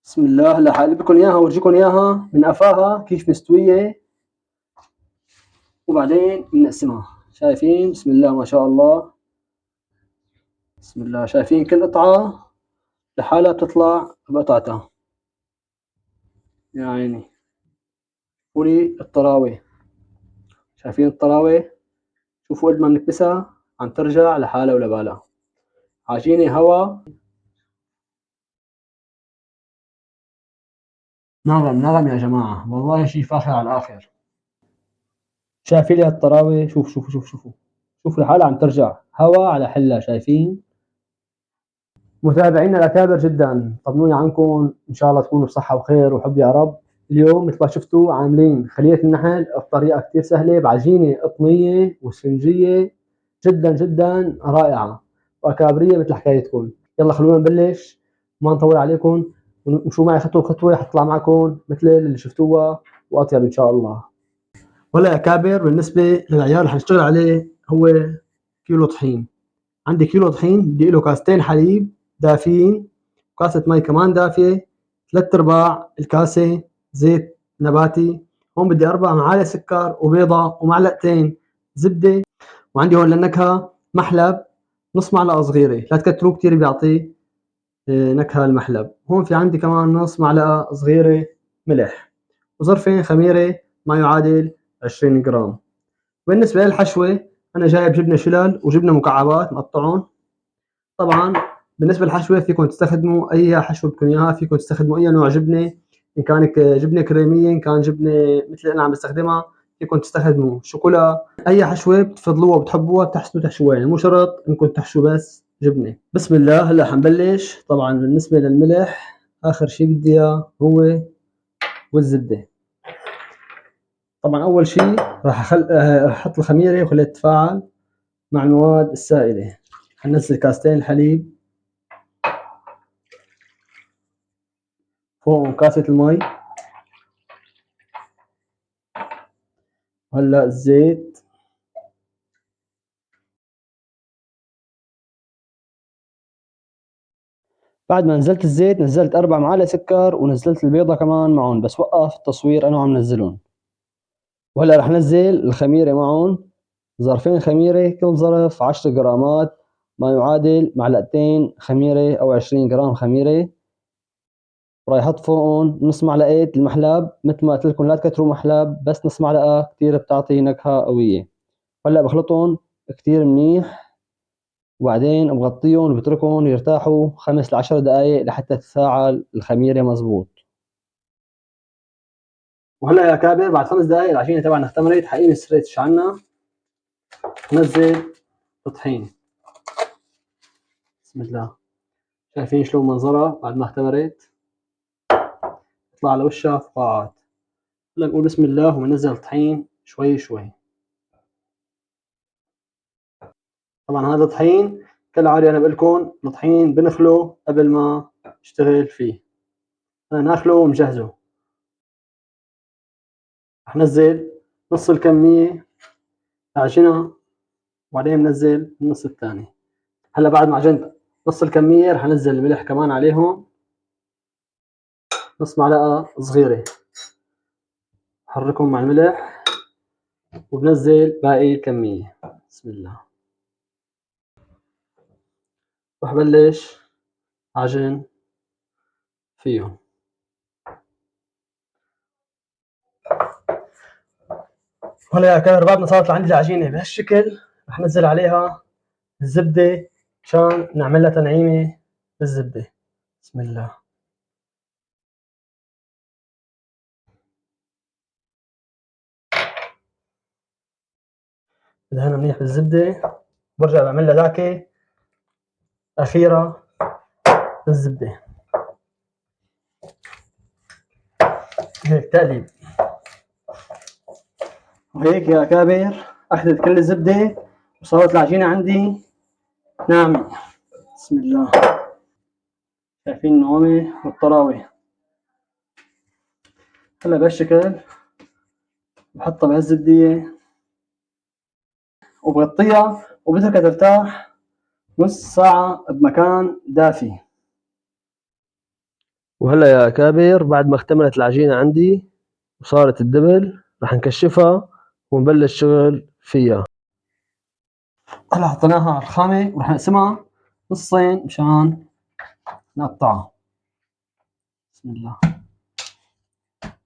بسم الله. هلا حقلبكم اياها وورجيكم اياها من قفاها كيف مستوية، وبعدين بنقسمها. شايفين؟ بسم الله ما شاء الله، بسم الله. شايفين كل قطعة لحالها بتطلع بقطعتها. يا عيني، قولي الطراوة. شايفين الطراوة؟ شوفوا قد ما بنكبسها عم ترجع لحالها ولبالها. عجينة هوا، نغم نغم يا جماعة، والله شي فاخر على الآخر. شايفين لي الطراوة؟ شوفوا لحالها عم ترجع هوا على حلة. شايفين؟ متابعينا الأكابر جدا، طمنوني عنكم، إن شاء الله تكونوا بصحة وخير وحب يا رب. اليوم مثل ما شفتوا عاملين خلية النحل بطريقة كتير سهلة بعجينة قطنية واسفنجية جدا جدا رائعة وأكابرية مثل حكايتكم. يلا خلونا نبلش، ما نطول عليكم، وشو معي خطوة بخطوة حتطلع معكم مثل اللي شفتوها وأطيب إن شاء الله. ولا أكابر، بالنسبة للعيار اللي حنشتغل عليه هو كيلو طحين. عندي كيلو طحين بدي له كاستين حليب دافين، كاسة مي كمان دافية، 3/4 الكاسة زيت نباتي، هون بدي 4 معالق سكر وبيضة ومعلقتين زبدة، وعندي هون للنكهة محلب نص معلقة صغيرة، لا تكتروا كتير بيعطي نكهة المحلب. هون في عندي كمان نص معلقة صغيرة ملح، وظرفين خميرة ما يعادل 20 جرام. بالنسبة للحشوة أنا جايب جبنة شلل وجبنة مكعبات مقطعون. طبعا بالنسبة للحشوة فيكم تستخدموا أي حشوة بدكم إياها، فيكم تستخدموا أي نوع جبنة، إن كان جبنة كريمية، إن كان جبنة مثل اللي أنا عم بستخدمها، فيكم تستخدموا شوكولا. أي حشوة بتفضلوها وبتحبوها بتحسنوا تحشوها، يعني مو شرط إنكم تحشوا بس جبنة. بسم الله. هلا حنبلش. طبعا بالنسبة للملح آخر شي بدي إياه هو والزبدة. طبعا أول شي راح أحط الخميرة وخليها تتفاعل مع المواد السائلة. حننزل كاستين الحليب، فوقهم كاسة المي، وهلا الزيت، بعد ما نزلت الزيت نزلت 4 معالق سكر ونزلت البيضة كمان معهم، بس وقف التصوير أنا وعم نزلهم. وهلا رح نزل الخميرة معهم، ظرفين خميرة، كل ظرف 10 جرامات ما يعادل معلقتين خميرة أو 20 جرام خميرة. وراح أحط فوقهم نص معلقة المحلب، مثل ما قلت لكم لا تكتروا محلب، بس نص معلقة كتير بتعطي نكهة قوية. وهلا بخلطهم كتير منيح، وبعدين بغطيهم وبتركهم يرتاحوا 5 ل10 دقائق لحتى تتفاعل الخميرة مزبوط. وهلا يا كابر بعد 5 دقائق العجينة تبعنا اختمرت، حقيقي الستريتش عنا. نزل الطحين، بسم الله. شايفين شلون منظرها بعد ما اختمرت؟ تطلع على وشها فقاعات. هلا نقول بسم الله وننزل الطحين شوي شوي. طبعا هذا طحين كالعادة، أنا بقول لكم الطحين بنخله قبل ما اشتغل فيه، أنا ناخله ومجهزه. رح نزل نص الكمية عجنها، وبعدين بنزل النص الثاني. هلا بعد ما عجنت نص الكمية رح انزل الملح كمان عليهم، نص معلقة صغيرة، حركهم مع الملح وبنزل باقي الكمية. بسم الله. رح بلش عجن فيهم. هلا يا كار بعد ما صارت عندي العجينة بهالشكل رح نزل عليها الزبدة عشان نعمل لها تنعيمة بالزبدة. بسم الله. بدهنها منيح بالزبدة، برجع بعمل لها دعكة أخيرة بالزبدة، هيك تقليب. وهيك يا كابر أخذت كل الزبدة وصارت العجينة عندي ناعمة. بسم الله. شايفين النعومة والطراوة. هلا بهالشكل بحطها بهالزبدية وبغطيها وبتركها ترتاح نص ساعة بمكان دافي. وهلا يا أكابر بعد ما اكتملت العجينة عندي وصارت الدبل راح نكشفها ونبلش شغل فيها. هلا حطيناها على الرخامة وراح نقسمها نصين مشان نقطعها. بسم الله.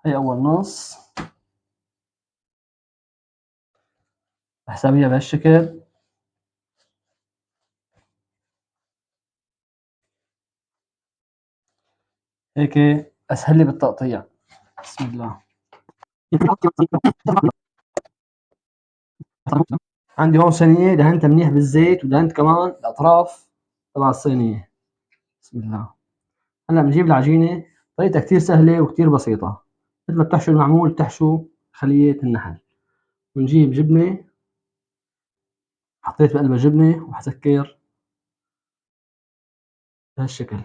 هي أول نص راح أسويها بهالشكل. هيك أسهل لي بالتقطيع. بسم الله. عندي هون صينية دهنتها منيح بالزيت ودهنت كمان الأطراف تبع الصينية. بسم الله. هلا بنجيب العجينة، طريقتها كتير سهلة وكتير بسيطة، مثل ما بتحشو المعمول بتحشو خلية النحل. ونجيب جبنة، حطيت بقلبها جبنة وحسكر بهالشكل.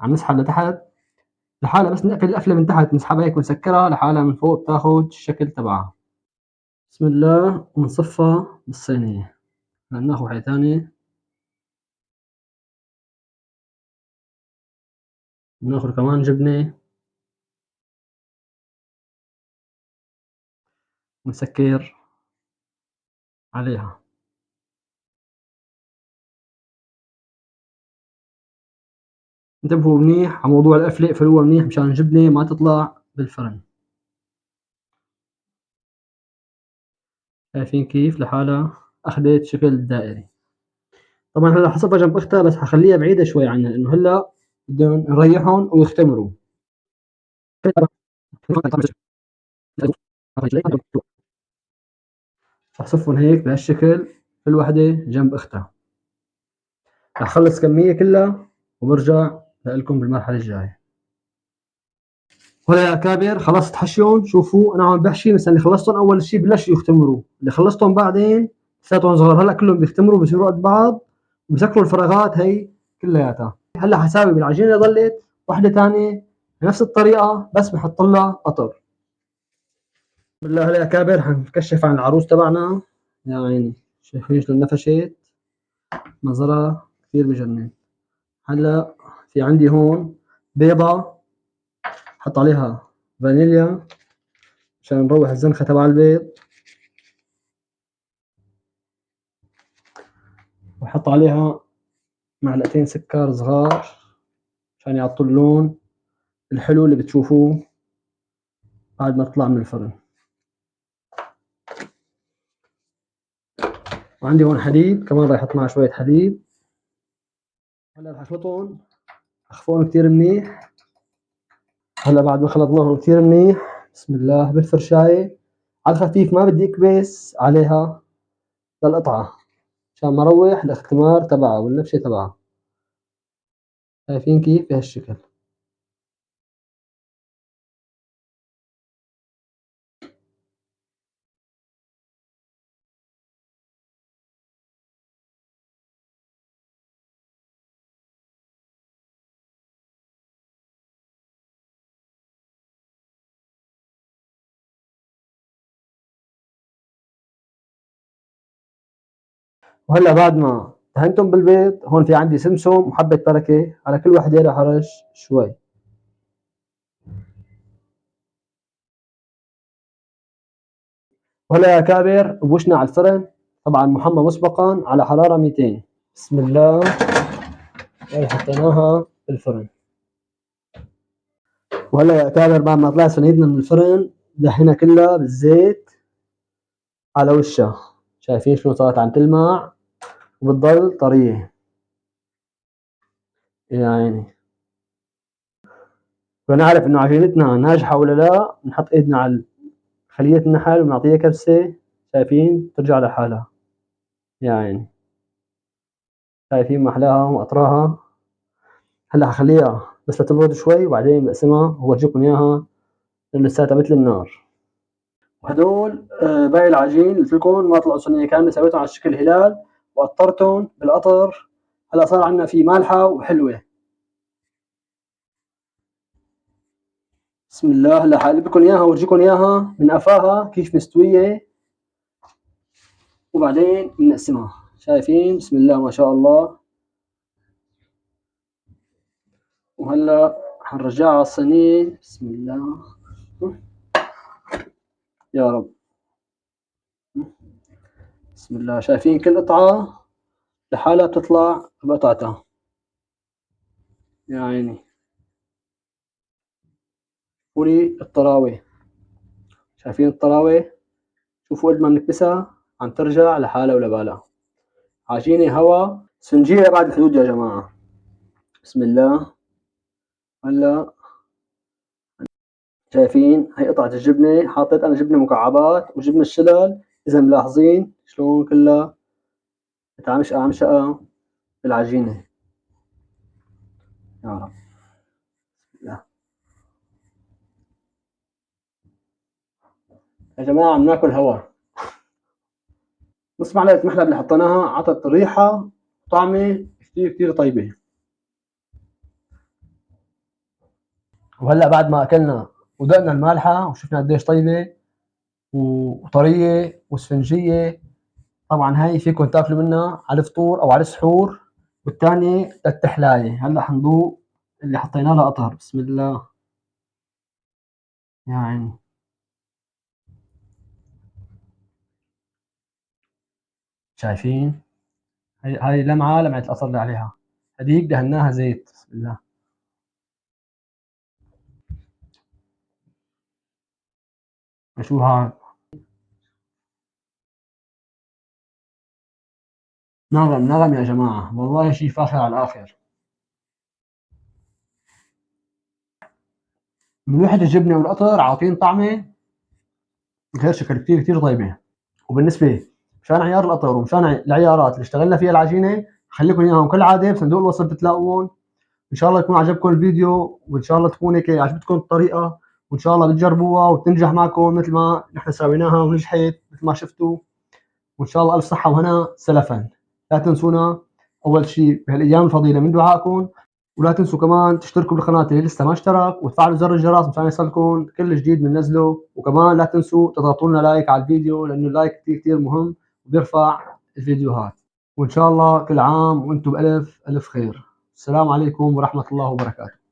عم نسحب لتحت لحالها، بس نقفل القفلة من تحت نسحبها هيك ونسكرها لحالها من فوق بتاخد الشكل تبعها. بسم الله. ونصفها بالصينية. هلا بناخد واحدة ثانية، بناخد كمان جبنة ونسكر عليها. انتبهوا منيح على موضوع القفلة، اقفلوها منيح مشان الجبنة ما تطلع بالفرن. شايفين كيف لحالها أخذت شكل دائري. طبعا هلا حصفها جنب أختها، بس حخليها بعيدة شوي عنها لأنه هلا بدهم نريحهم ويختمروا. رح صفهم هيك بهالشكل كل وحدة جنب أختها. رح أخلص كمية كلها وبرجع لكم بالمرحلة الجاية. وهلا يا أكابر خلصت حشيهم. شوفوا أنا عم بحشي مثلا اللي خلصتهم أول شيء بلشوا يختمروا، اللي خلصتهم بعدين لساتهم صغار، هلا كلهم بيختمروا بيصيروا قد بعض وبسكروا الفراغات هي كلياتها. هلا حساوي بالعجينة ضلت وحدة ثانية بنفس الطريقة بس بحط لها قطر. بالله هلا يا كابر حنكشف عن العروس تبعنا. يا عيني شايفين شلون نفشت، منظرها كثير بجنن. هلا في عندي هون بيضة حط عليها فانيليا عشان نروح الزنخة تبع البيض، وحط عليها معلقتين سكر صغار عشان يعطوا اللون الحلو اللي بتشوفوه بعد ما تطلع من الفرن. وعندي هون حليب كمان راح احط معه شوية حليب. هلا راح اخلطهم، اخفون كثير منيح. هلا بعد ما خلطناهم كثير منيح بسم الله بالفرشاية على الخفيف، ما بدي اكبس عليها للقطعة عشان ما اروح الاختمار تبعها والنفشة تبعها. شايفين كيف بهالشكل. وهلا بعد ما دهنتهم بالبيض هون في عندي سمسم وحبة بركة، على كل وحدة راح ارش شوي. وهلا يا كابر بوشنا على الفرن، طبعا محمى مسبقا على حرارة 200. بسم الله. هي حطيناها بالفرن. وهلا يا كابر بعد ما طلعت صينيتنا من الفرن دهنها كلها بالزيت على وشها. شايفين شلون صارت عم تلمع وبتضل طرية. يا عيني. ونعرف انه عجينتنا ناجحة ولا لا نحط ايدنا على خلية النحل ونعطيها كبسة. شايفين ترجع لحالها. يا عيني. شايفين محلاها وأطراها. هلا حخليها بس لتبرد شوي وبعدين بقسمها وورجيكم اياها لساتها مثل النار. وهدول باقي العجين قلت لكم ما طلعوا صينية كاملة، سويتهم على شكل هلال وقطرتهم بالقطر. هلا صار عندنا في مالحة وحلوة. بسم الله. هلا حقلب لكم اياها وورجيكم اياها من قفاها كيف مستوية وبعدين بنقسمها. شايفين؟ بسم الله ما شاء الله. وهلا حنرجعها على الصينية. بسم الله يا رب. بسم الله. شايفين كل قطعة لحالها بتطلع بقطعتها. يا عيني. ولي الطراوة. شايفين الطراوة؟ شوفوا قد ما بنكبسها عم ترجع لحالها ولا بالها. عجينة هوا سفنجية بعد الحدود يا جماعة. بسم الله. هلا شايفين هي قطعة الجبنة، حطيت أنا جبنة مكعبات وجبنة الشلل، إذا ملاحظين شلون كلها متعمشقة بالعجينة. يا رب. لا. يا جماعة عم ناكل هوا. نص معلقة محلب اللي حطيناها عطت ريحة طعمة كتير كتير طيبة. وهلا بعد ما أكلنا ودقنا المالحة وشفنا قديش طيبة وطرية وسفنجية، طبعا هاي فيكم تاكلوا منها على الفطور أو على السحور، والتانية للتحلاية. هلا حنذوق اللي حطينا لها قطر. بسم الله. يا عيني. شايفين؟ هاي لمعة القطر اللي عليها، هذيك دهناها زيت. بسم الله. شو هاد؟ نغم نغم يا جماعة، والله شي فاخر على الآخر. ملوحة الجبنة والقطر عاطين طعمة غير شكل كتير كتير طيبة. وبالنسبة مشان عيار القطر ومشان العيارات اللي اشتغلنا فيها العجينة، خليكم اياهم كالعادة بصندوق الوصف بتلاقوهم. ان شاء الله يكون عجبكم الفيديو، وان شاء الله تكون هيك عجبتكم الطريقة، وان شاء الله بتجربوها وتنجح معكم مثل ما نحن سويناها ونجحت مثل ما شفتوا. وان شاء الله الف صحة وهنا سلفا. لا تنسونا اول شيء بهالايام الفضيلة من دعائكم، ولا تنسوا كمان تشتركوا بالقناة اللي لسه ما اشترك، وتفعلوا زر الجرس مشان يصلكم كل جديد بننزله. وكمان لا تنسوا تضغطوا لنا لايك على الفيديو، لانه اللايك كثير كثير مهم وبيرفع الفيديوهات. وان شاء الله كل عام وانتم بألف ألف خير. السلام عليكم ورحمة الله وبركاته.